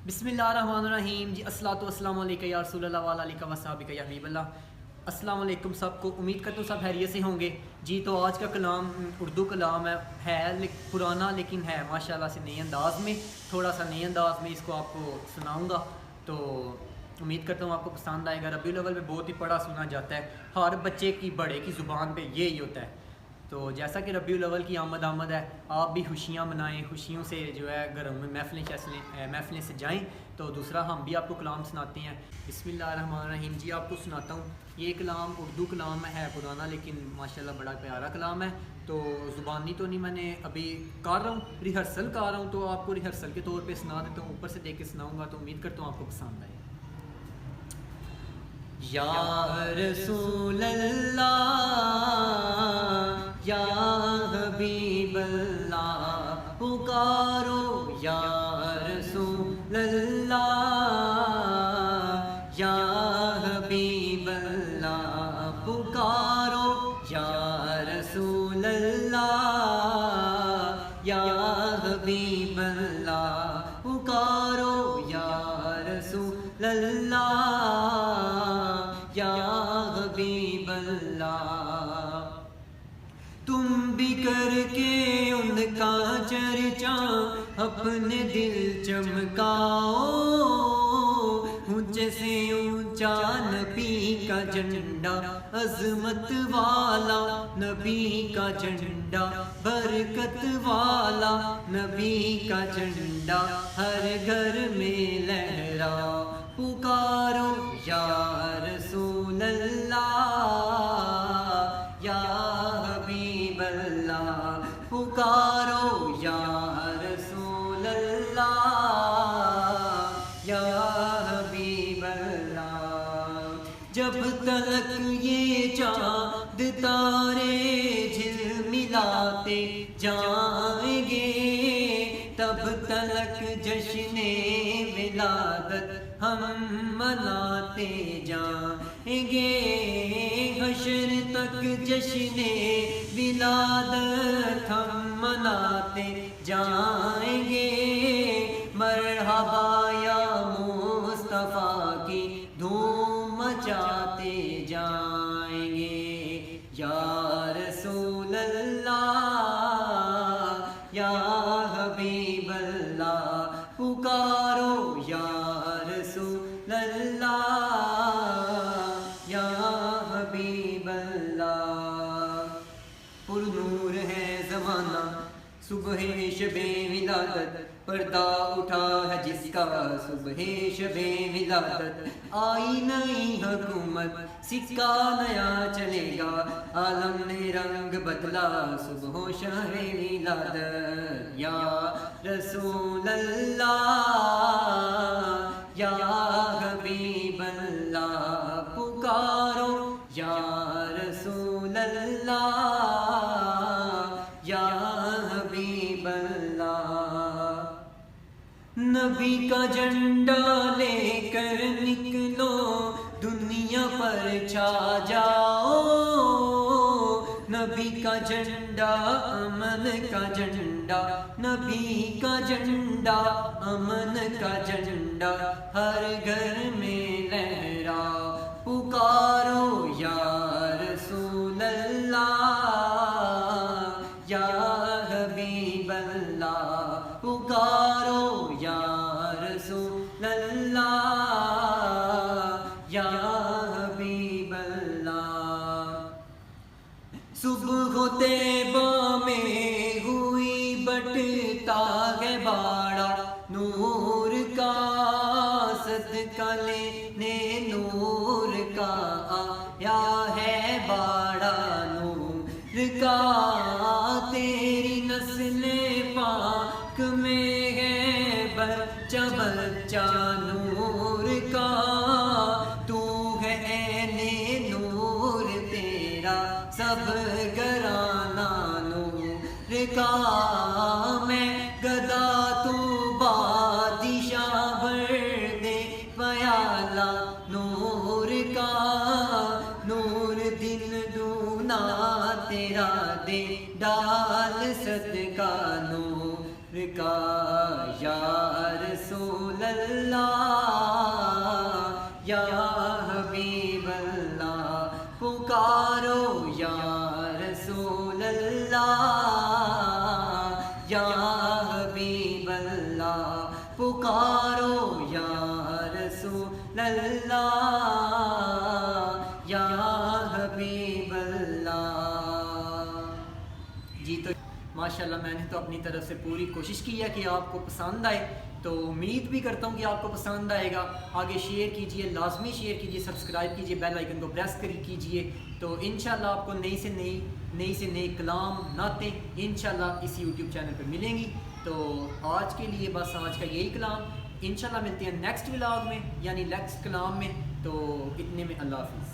बिस्मिल्लाहिर्रहमानिर्रहीम जी। अस्सलातु वस्सलामु अलैका या रसूल अल्लाह व अलैका वसहबिका या हबीब अल्लाह। अस्सलाम वालेकुम सबको। उम्मीद करता हूँ सब खैरियत से होंगे जी। तो आज का कलाम उर्दू कलाम है पुराना लेकिन है माशाल्लाह से नए अंदाज में, थोड़ा सा नए अंदाज में इसको आपको सुनाऊंगा। तो उम्मीद करता हूँ आपको पसंद आएगा। रबीउल अव्वल में बहुत ही पढ़ा सुना जाता है, हर बच्चे की बड़े की ज़ुबान पे यही होता है। तो जैसा कि रबीउल अव्वल की आमद है, आप भी खुशियाँ मनाएं, खुशियों से जो है घरों में महफिलें सजाएं। तो दूसरा हम भी आपको कलाम सुनाते हैं। बिस्मिल्लाहिर्रहमानिर्रहीम जी। आपको सुनाता हूँ। ये कलाम उर्दू कलाम है पुराना लेकिन माशाल्लाह बड़ा प्यारा कलाम है। तो ज़ुबानी तो नहीं, मैंने अभी कर रहा हूँ, रिहर्सल कर रहा हूँ, तो आपको रिहर्सल के तौर पर सुना देता हूँ, ऊपर से देख के सुनाऊँगा। तो उम्मीद करता हूँ आपको पसंद आए। या रसूल अल्लाह या हबीब अल्लाह पुकारो, या रसूल अल्लाह या हबीब अल्लाह पुकारो, या रसूल अल्लाह या हबीब अल्लाह पुकारो, या रसूल अल्लाह या हबीब अल्लाह। तुम भी करके उनका चर्चा अपने दिल चमकाओ, ऊंचे से ऊंचा नबी का झंडा, अजमत वाला नबी का झंडा, बरकत वाला नबी का झंडा, हर घर में लहराओ पुकारो, या रसूल अल्लाह या हबीब अल्लाह पुकारो, या रसूल अल्लाह या हबीब अल्लाह। जब तलक ये चाँद तारे झिलमिलाते जाएंगे, तब तलक जश्ने विलादत हम मनाते जाएंगे, हशर तक जश्ने विलादत हम मनाते जाएंगे। मरहबा या मुस्तफ़ा की धूम मचाते जाएंगे, या रसूल अल्लाह या हबीब अल्लाह पुकारो, या रसूल अल्लाह या हबीब अल्लाह। पुरनूर है ज़माना सुबह शबे विलादत, पर्दा उठा है जिसका सुबह शबे विलादत। आई नई हुकूमत सिक्का नया चलेगा, आलम ने रंग बदला सुबह शबे विलादत। या रसूल अल्लाह या हबीब अल्लाह पुकारो, या रसूल अल्लाह या हबीब अल्लाह। नबी का झंडा लेकर निकलो, दुनिया पर छा जाओ, नबी का झंडा अमन का झंडा, नबी का झंडा अमन का झंडा, हर घर में लहराओ पुकारो, या रसूल अल्लाह या हबीब अल्लाह पुकारो, या रसूल अल्लाह या हबीब अल्लाह। सुबह तैबा में हुई बटता है बाड़ा नूर का, सदका लेने नूर का आया है बाड़ा नूर का। तेरी नस्ले पाक में है बच्चा बच्चा नूर का, तू है ऐने नूर तेरा सब घराना नूर का। मैं गदा तू बादशाह भर दे प्याला नूर का, नूर दिन दूना तेरा दे डाल सदका नूर का, या रसूल اللہ یا حبیب اللہ پکارو یا رسول اللہ یا حبیب اللہ پکارو یا رسول اللہ یا حبیب اللہ۔ جی تو ماشاءاللہ میں نے تو اپنی طرف سے پوری کوشش کی ہے کہ آپ کو پسند آئے، تو امید بھی کرتا ہوں کہ آپ کو پسند آئے گا۔ آگے شیئر کیجئے، لازمی شیئر کیجئے، سبسکرائب کیجئے، بیل آئیکن کو پریس کیجئے، تو انشاءاللہ آپ کو نئی سے نئی کلام نعتیں انشاءاللہ اس یوٹیوب چینل پہ ملیں گی۔ تو آج کے لیے بس آج کا یہی کلام، انشاءاللہ ملتے ہیں نیکسٹ ولاگ میں، یعنی نیکسٹ کلام میں۔ تو اتنے میں اللہ حافظ۔